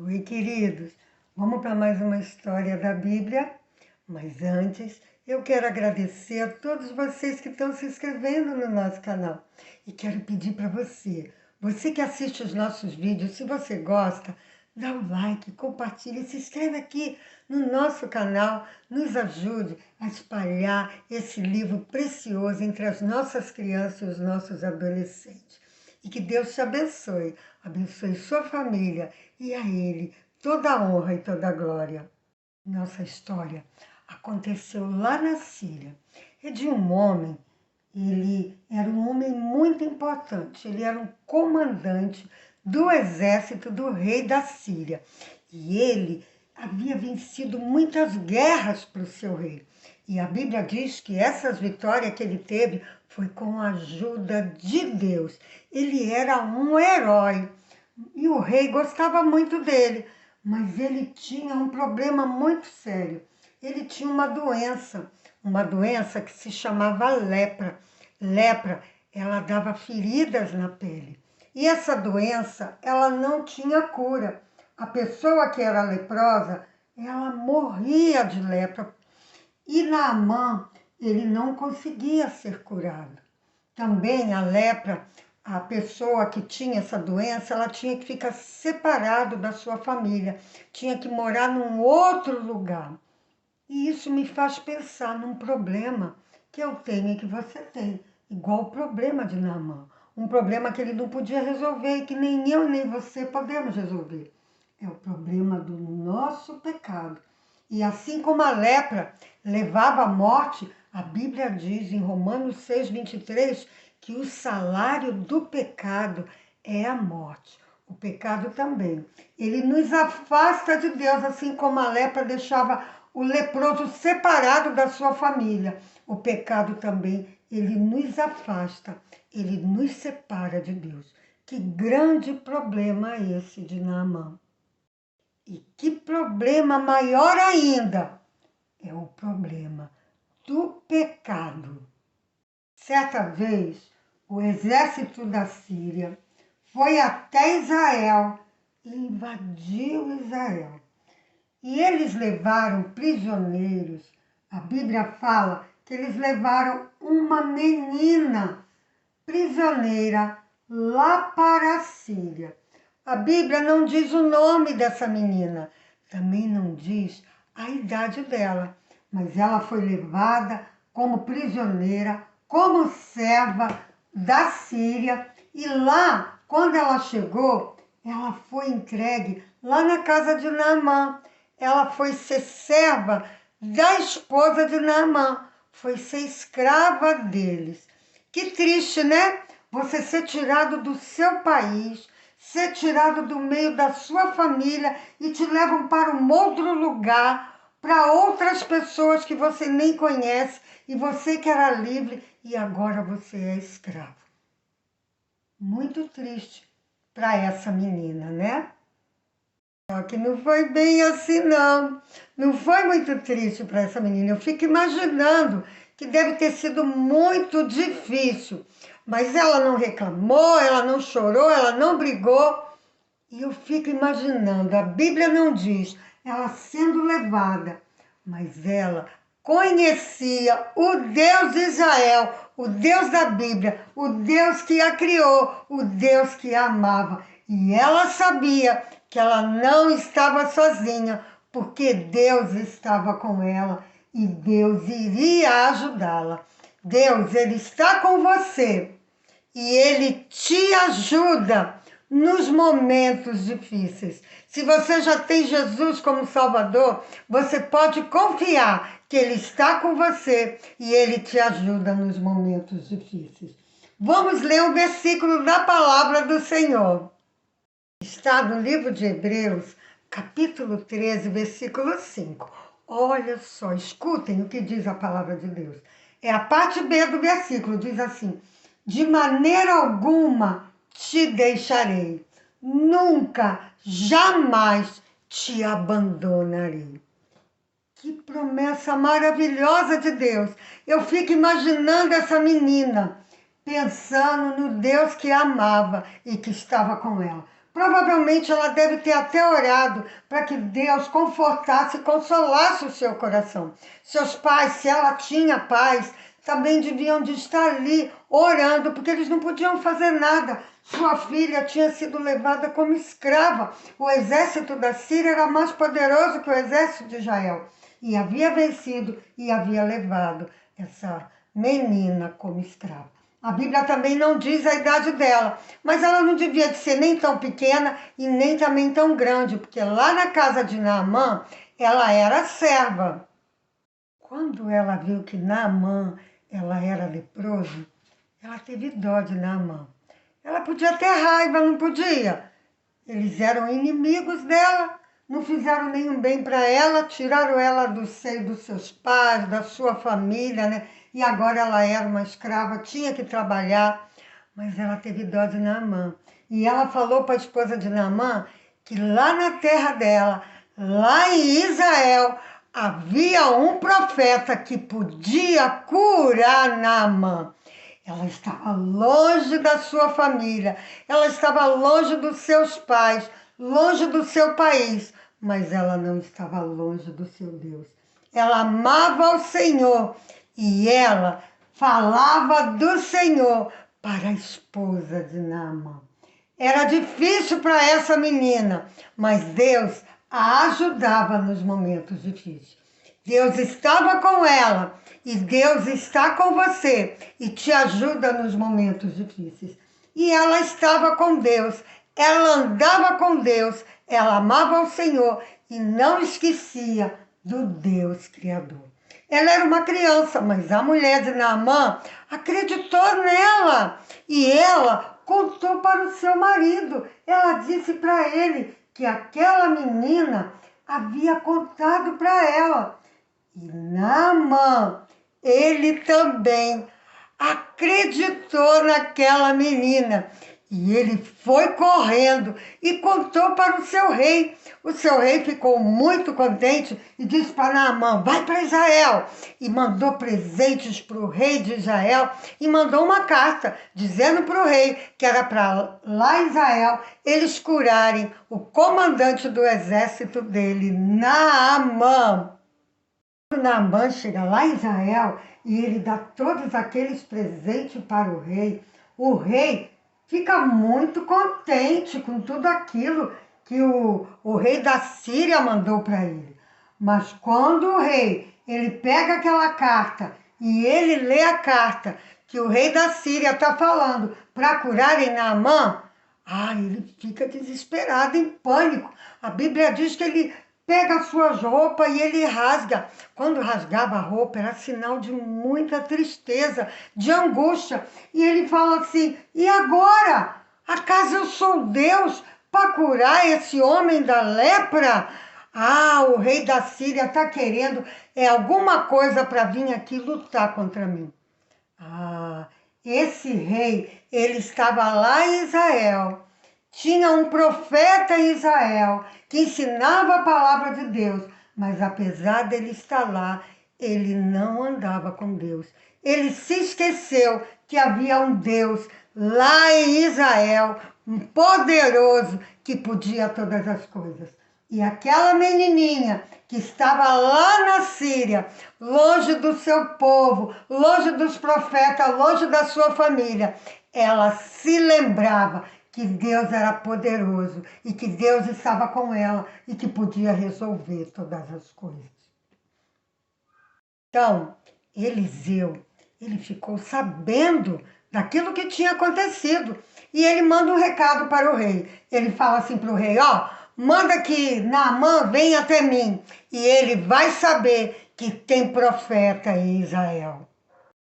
Oi, queridos. Vamos para mais uma história da Bíblia. Mas antes, eu quero agradecer a todos vocês que estão se inscrevendo no nosso canal. E quero pedir para você que assiste os nossos vídeos, se você gosta, dá o like, compartilha, se inscreve aqui no nosso canal, nos ajude a espalhar esse livro precioso entre as nossas crianças e os nossos adolescentes. E que Deus te abençoe, abençoe sua família e a Ele toda a honra e toda a glória. Nossa história aconteceu lá na Síria. É de um homem, ele era um homem muito importante, ele era um comandante do exército do rei da Síria. E ele havia vencido muitas guerras para o seu rei. E a Bíblia diz que essas vitórias que ele teve foi com a ajuda de Deus. Ele era um herói e o rei gostava muito dele, mas ele tinha um problema muito sério. Ele tinha uma doença que se chamava lepra. Lepra, ela dava feridas na pele. E essa doença, ela não tinha cura. A pessoa que era leprosa, ela morria de lepra. E Naamã, ele não conseguia ser curado. Também a lepra, a pessoa que tinha essa doença, ela tinha que ficar separado da sua família, tinha que morar num outro lugar. E isso me faz pensar num problema que eu tenho e que você tem, igual o problema de Naamã. Um problema que ele não podia resolver e que nem eu nem você podemos resolver. É o problema do nosso pecado. E assim como a lepra levava à morte, a Bíblia diz em Romanos 6:23 que o salário do pecado é a morte. O pecado também. Ele nos afasta de Deus, assim como a lepra deixava o leproso separado da sua família. O pecado também, ele nos afasta, ele nos separa de Deus. Que grande problema é esse de Naamã. E que problema maior ainda é o problema do pecado. Certa vez, o exército da Síria foi até Israel e invadiu Israel. E eles levaram prisioneiros. A Bíblia fala que eles levaram uma menina prisioneira lá para a Síria. A Bíblia não diz o nome dessa menina, também não diz a idade dela, mas ela foi levada como prisioneira, como serva da Síria, e lá, quando ela chegou, ela foi entregue lá na casa de Naamã. Ela foi ser serva da esposa de Naamã, foi ser escrava deles. Que triste, né? Você ser tirado do seu país, ser tirado do meio da sua família e te levam para um outro lugar, para outras pessoas que você nem conhece e você que era livre e agora você é escravo. Muito triste para essa menina, né? Só que não foi bem assim, não. Não foi muito triste para essa menina. Eu fico imaginando que deve ter sido muito difícil. Mas ela não reclamou, ela não chorou, ela não brigou. E eu fico imaginando, a Bíblia não diz ela sendo levada, mas ela conhecia o Deus de Israel, o Deus da Bíblia, o Deus que a criou, o Deus que a amava. E ela sabia que ela não estava sozinha, porque Deus estava com ela e Deus iria ajudá-la. Deus, Ele está com você e Ele te ajuda nos momentos difíceis. Se você já tem Jesus como Salvador, você pode confiar que Ele está com você e Ele te ajuda nos momentos difíceis. Vamos ler um versículo da palavra do Senhor. Está no livro de Hebreus, capítulo 13, versículo 5. Olha só, escutem o que diz a palavra de Deus. É a parte B do versículo, diz assim: de maneira alguma te deixarei, nunca, jamais te abandonarei. Que promessa maravilhosa de Deus! Eu fico imaginando essa menina, pensando no Deus que a amava e que estava com ela. Provavelmente ela deve ter até orado para que Deus confortasse e consolasse o seu coração. Seus pais, se ela tinha pais, também deviam de estar ali orando, porque eles não podiam fazer nada. Sua filha tinha sido levada como escrava. O exército da Síria era mais poderoso que o exército de Israel. E havia vencido e havia levado essa menina como escrava. A Bíblia também não diz a idade dela, mas ela não devia de ser nem tão pequena e nem também tão grande, porque lá na casa de Naamã, ela era serva. Quando ela viu que Naamã, ela era leproso, ela teve dó de Naamã. Ela podia ter raiva, não podia? Eles eram inimigos dela, não fizeram nenhum bem para ela, tiraram ela do seio dos seus pais, da sua família, né? E agora ela era uma escrava, tinha que trabalhar, mas ela teve dó de Naamã. E ela falou para a esposa de Naamã que lá na terra dela, lá em Israel, havia um profeta que podia curar Naamã. Ela estava longe da sua família, ela estava longe dos seus pais, longe do seu país, mas ela não estava longe do seu Deus. Ela amava o Senhor e ela falava do Senhor para a esposa de Naamã. Era difícil para essa menina, mas Deus a ajudava nos momentos difíceis. Deus estava com ela e Deus está com você e te ajuda nos momentos difíceis. E ela estava com Deus, ela andava com Deus, ela amava o Senhor e não esquecia do Deus Criador. Ela era uma criança, mas a mulher de Naamã acreditou nela e ela contou para o seu marido. Ela disse para ele que aquela menina havia contado para ela. E Naamã, ele também acreditou naquela menina. E ele foi correndo e contou para o seu rei. O seu rei ficou muito contente e disse para Naamã: vai para Israel. E mandou presentes para o rei de Israel e mandou uma carta dizendo para o rei que era para lá em Israel eles curarem o comandante do exército dele, Naamã. Quando Naamã chega lá em Israel e ele dá todos aqueles presentes para o rei fica muito contente com tudo aquilo que o rei da Síria mandou para ele. Mas quando o rei, ele pega aquela carta e ele lê a carta que o rei da Síria está falando para curarem Naamã, ele fica desesperado, em pânico. A Bíblia diz que ele pega as suas roupas e ele rasga. Quando rasgava a roupa era sinal de muita tristeza, de angústia. E ele fala assim: e agora? Acaso eu sou Deus para curar esse homem da lepra? O rei da Síria está querendo alguma coisa para vir aqui lutar contra mim. Esse rei, ele estava lá em Israel. Tinha um profeta em Israel que ensinava a palavra de Deus, mas apesar dele estar lá, ele não andava com Deus. Ele se esqueceu que havia um Deus lá em Israel, um poderoso que podia todas as coisas. E aquela menininha que estava lá na Síria, longe do seu povo, longe dos profetas, longe da sua família, ela se lembrava que Deus era poderoso e que Deus estava com ela e que podia resolver todas as coisas. Então, Eliseu, ele ficou sabendo daquilo que tinha acontecido e ele manda um recado para o rei. Ele fala assim para o rei: manda que Naamã venha até mim e ele vai saber que tem profeta em Israel.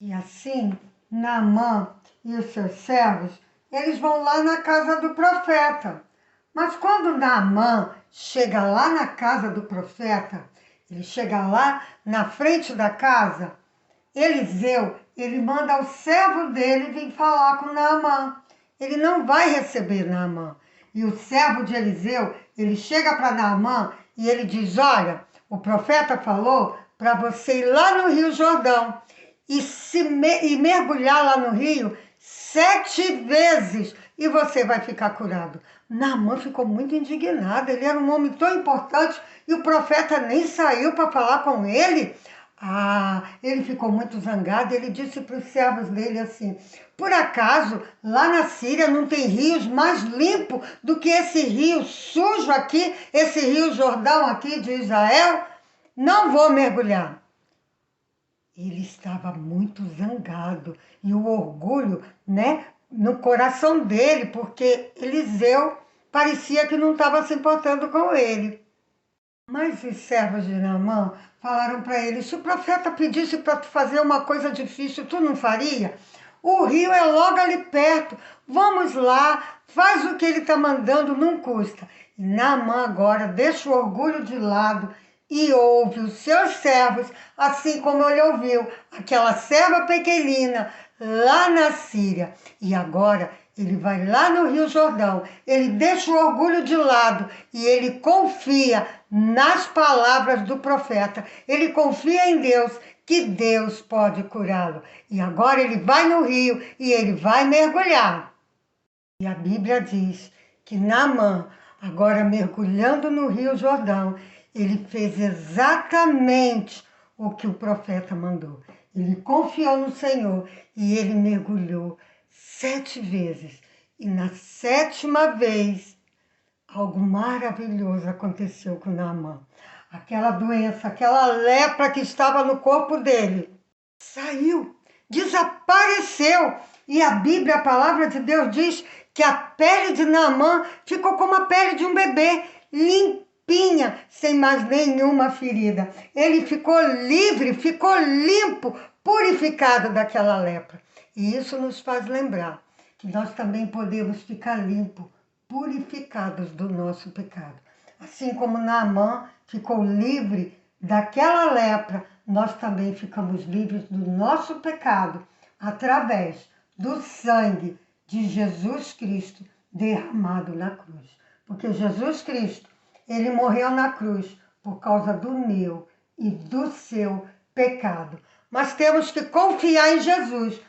E assim, Naamã e os seus servos, eles vão lá na casa do profeta. Mas quando Naamã chega lá na casa do profeta, ele chega lá na frente da casa, Eliseu, ele manda o servo dele vir falar com Naamã. Ele não vai receber Naamã. E o servo de Eliseu, ele chega para Naamã e ele diz: olha, o profeta falou para você ir lá no Rio Jordão e mergulhar lá no rio 7 vezes e você vai ficar curado. Naamã ficou muito indignado, ele era um homem tão importante e o profeta nem saiu para falar com ele. Ele ficou muito zangado, ele disse para os servos dele assim: por acaso lá na Síria não tem rios mais limpos do que esse rio sujo aqui, esse rio Jordão aqui de Israel? Não vou mergulhar. Ele estava muito zangado e o orgulho, né, no coração dele, porque Eliseu parecia que não estava se importando com ele. Mas os servos de Naamã falaram para ele: se o profeta pedisse para tu fazer uma coisa difícil, tu não faria? O rio é logo ali perto, vamos lá, faz o que ele está mandando, não custa. E Naamã agora deixa o orgulho de lado e ouve os seus servos, assim como ele ouviu aquela serva pequenina lá na Síria. E agora ele vai lá no Rio Jordão, ele deixa o orgulho de lado e ele confia nas palavras do profeta. Ele confia em Deus, que Deus pode curá-lo. E agora ele vai no rio e ele vai mergulhar. E a Bíblia diz que Naamã, agora mergulhando no Rio Jordão, ele fez exatamente o que o profeta mandou. Ele confiou no Senhor e ele mergulhou 7 vezes. E na 7ª vez, algo maravilhoso aconteceu com Naamã. Aquela doença, aquela lepra que estava no corpo dele, saiu, desapareceu. E a Bíblia, a palavra de Deus diz que a pele de Naamã ficou como a pele de um bebê, limpinha, sem mais nenhuma ferida. Ele ficou livre, ficou limpo, purificado daquela lepra. E isso nos faz lembrar que nós também podemos ficar limpos, purificados do nosso pecado. Assim como Naamã ficou livre daquela lepra, nós também ficamos livres do nosso pecado através do sangue de Jesus Cristo derramado na cruz. Porque Jesus Cristo, ele morreu na cruz por causa do meu e do seu pecado. Mas temos que confiar em Jesus.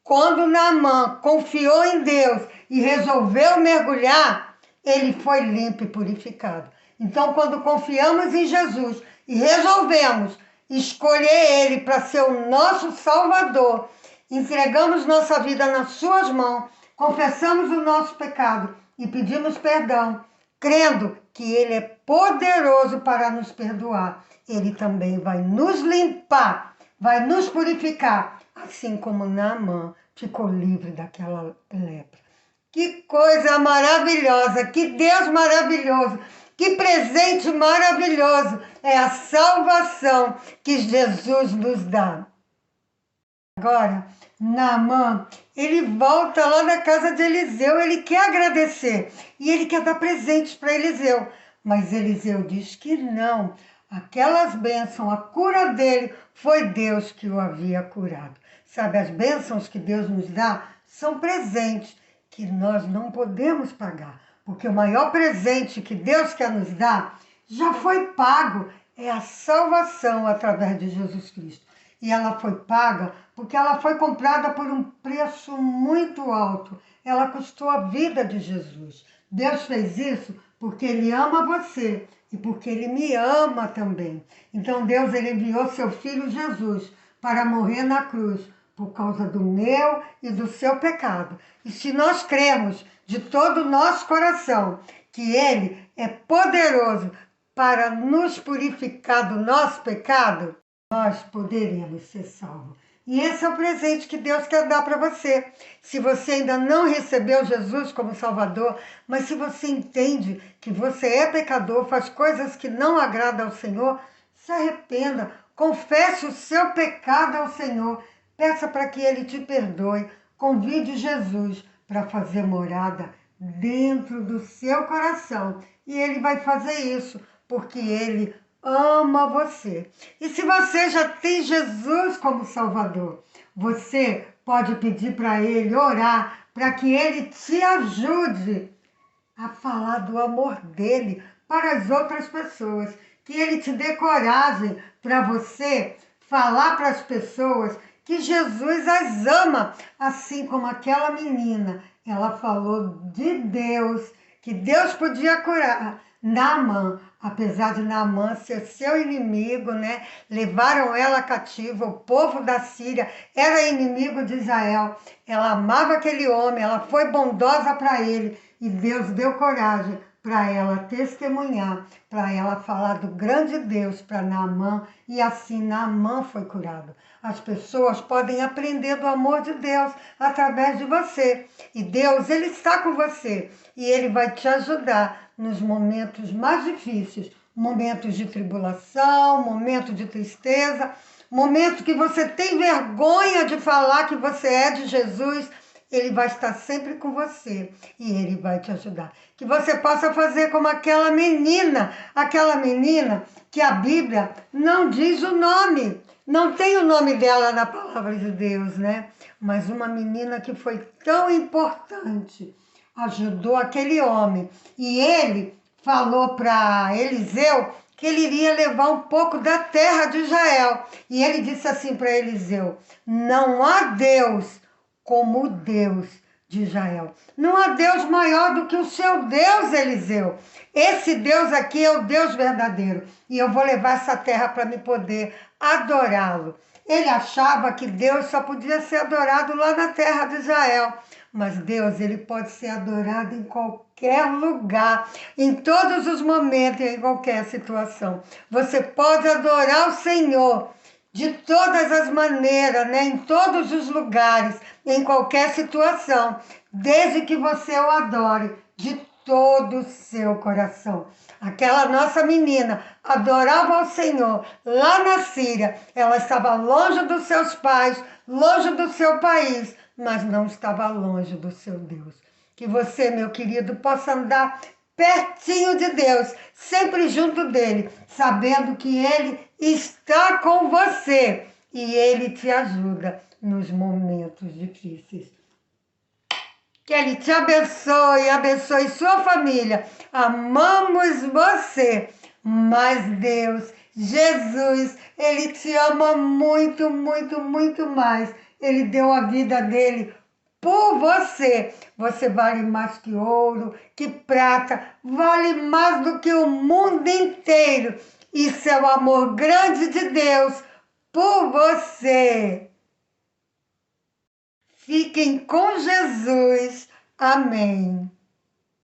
Quando Naamã confiou em Deus e resolveu mergulhar, ele foi limpo e purificado. Então, quando confiamos em Jesus e resolvemos escolher Ele para ser o nosso Salvador, entregamos nossa vida nas suas mãos, confessamos o nosso pecado e pedimos perdão, crendo que Ele é poderoso para nos perdoar, Ele também vai nos limpar, vai nos purificar, assim como Naamã ficou livre daquela lepra. Que coisa maravilhosa, que Deus maravilhoso, que presente maravilhoso é a salvação que Jesus nos dá. Agora, Naamã, ele volta lá na casa de Eliseu, ele quer agradecer e ele quer dar presentes para Eliseu. Mas Eliseu diz que não, aquelas bênçãos, a cura dele, foi Deus que o havia curado. Sabe, as bênçãos que Deus nos dá são presentes que nós não podemos pagar, porque o maior presente que Deus quer nos dar já foi pago, é a salvação através de Jesus Cristo. E ela foi paga porque ela foi comprada por um preço muito alto. Ela custou a vida de Jesus. Deus fez isso porque Ele ama você e porque Ele me ama também. Então Deus, Ele enviou seu Filho Jesus para morrer na cruz por causa do meu e do seu pecado. E se nós cremos de todo o nosso coração que Ele é poderoso para nos purificar do nosso pecado, nós poderemos ser salvos. E esse é o presente que Deus quer dar para você. Se você ainda não recebeu Jesus como Salvador, mas se você entende que você é pecador, faz coisas que não agradam ao Senhor, se arrependa, confesse o seu pecado ao Senhor, peça para que Ele te perdoe, convide Jesus para fazer morada dentro do seu coração. E Ele vai fazer isso, porque Ele ama você. E se você já tem Jesus como Salvador, você pode pedir para Ele, orar, para que Ele te ajude a falar do amor dele para as outras pessoas. Que Ele te dê coragem para você falar para as pessoas que Jesus as ama, assim como aquela menina, ela falou de Deus, que Deus podia curar Naamã, apesar de Naamã ser seu inimigo, né? Levaram ela cativa, o povo da Síria era inimigo de Israel. Ela amava aquele homem, ela foi bondosa para ele e Deus deu coragem para ela testemunhar, para ela falar do grande Deus para Naamã, e assim Naamã foi curado. As pessoas podem aprender do amor de Deus através de você. E Deus, Ele está com você e Ele vai te ajudar nos momentos mais difíceis, momentos de tribulação, momentos de tristeza, momentos que você tem vergonha de falar que você é de Jesus. Ele vai estar sempre com você e Ele vai te ajudar. Que você possa fazer como aquela menina que a Bíblia não diz o nome, não tem o nome dela na palavra de Deus, né? Mas uma menina que foi tão importante, ajudou aquele homem. E ele falou para Eliseu que ele iria levar um pouco da terra de Israel. E ele disse assim para Eliseu: não há Deus como o Deus de Israel. Não há Deus maior do que o seu Deus, Eliseu. Esse Deus aqui é o Deus verdadeiro. E eu vou levar essa terra para me poder adorá-lo. Ele achava que Deus só podia ser adorado lá na terra de Israel. Mas Deus, Ele pode ser adorado em qualquer lugar, em todos os momentos, em qualquer situação. Você pode adorar o Senhor de todas as maneiras, né? Em todos os lugares, em qualquer situação, desde que você o adore de todo o seu coração. Aquela nossa menina adorava ao Senhor lá na Síria. Ela estava longe dos seus pais, longe do seu país, mas não estava longe do seu Deus. Que você, meu querido, possa andar pertinho de Deus, sempre junto dele, sabendo que ele está com você e ele te ajuda nos momentos difíceis. Que Ele te abençoe, abençoe sua família. Amamos você, mas Deus, Jesus, Ele te ama muito, muito, muito mais. Ele deu a vida dele por você. Você vale mais que ouro, que prata, vale mais do que o mundo inteiro. Isso é o amor grande de Deus por você. Fiquem com Jesus. Amém.